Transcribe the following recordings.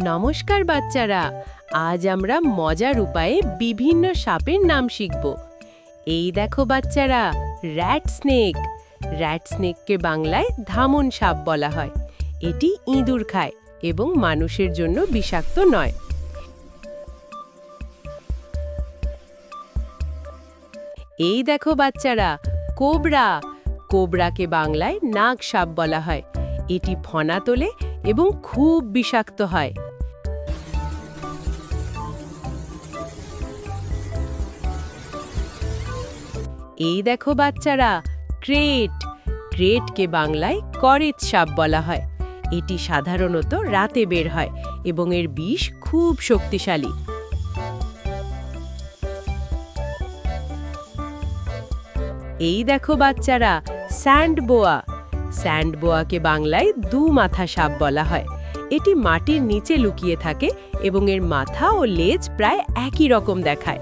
নমস্কার বাচ্চারা, আজ আমরা মজার উপায়ে বিভিন্ন সাপের নাম শিখব। এই দেখো বাচ্চারা, র্যাট স্নেক। র্যাট স্নেককে বাংলায় ধামন সাপ বলা হয়। এটি ইঁদুর খায় এবং মানুষের জন্য বিষাক্ত নয়। এই দেখো বাচ্চারা, কোবরা। কোবরাকে বাংলায় নাগ সাপ বলা হয়। এটি ফনা তোলে এবং খুব বিষাক্ত হয়। এই দেখো বাচ্চারা, ক্রেট। ক্রেটকে বাংলায় করেত সাপ বলা হয়। এটি সাধারণত রাতে বের হয় এবং এর বিষ খুব শক্তিশালী। এই দেখো বাচ্চারা, স্যান্ডবোয়া। স্যান্ডবোয়াকে বাংলায় দু মাথা সাপ বলা হয়। এটি মাটির নিচে লুকিয়ে থাকে এবং এর মাথা ও লেজ প্রায় একই রকম দেখায়।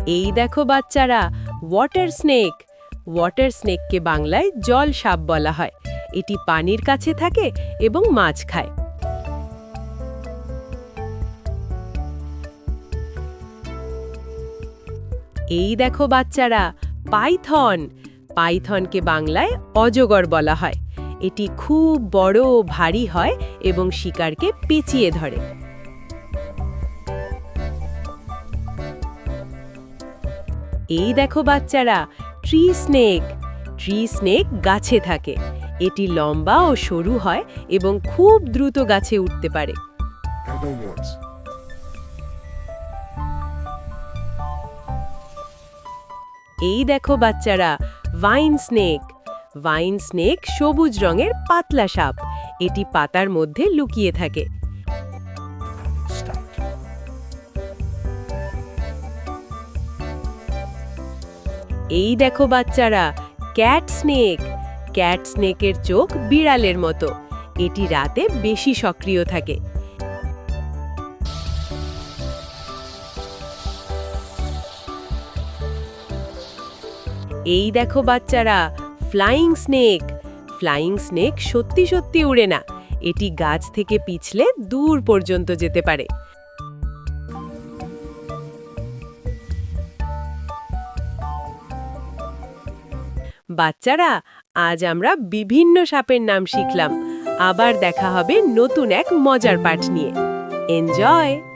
এই দেখো বাচ্চারা, ওয়াটার স্নেক। ওয়াটার স্নেককে বাংলায় জল সাপ বলা হয়। এটি পানির কাছে থাকে এবং মাছ খায়। এই দেখো বাচ্চারা, পাইথন। পাইথনকে বাংলায় অজগর বলা হয়। এটি খুব বড় ও ভারী হয় এবং শিকারকে পেঁচিয়ে ধরে। এই দেখো বাচ্চারা, ট্রি স্নেক। ট্রি স্নেক গাছে থাকে। এটি লম্বা ও সরু হয় এবং খুব দ্রুত গাছে উঠতে পারে। এই দেখো বাচ্চারা, ভাইন স্নেক। ভাইন স্নেক সবুজ রঙের পাতলা সাপ। এটি পাতার মধ্যে লুকিয়ে থাকে। এই দেখো বাচ্চারা, ক্যাট স্নেক। ক্যাট স্নেকের চোখ বিড়ালের মতো। এটি রাতে বেশি সক্রিয় থাকে। এই দেখো বাচ্চারা, ফ্লাইং স্নেক। ফ্লাইং স্নেক সত্যি সত্যি উড়ে না। এটি গাছ থেকে পিছলে দূর পর্যন্ত যেতে পারে। বাচ্চারা, আজ আমরা বিভিন্ন সাপের নাম শিখলাম। আবার দেখা হবে নতুন এক মজার পাঠ নিয়ে। এনজয়।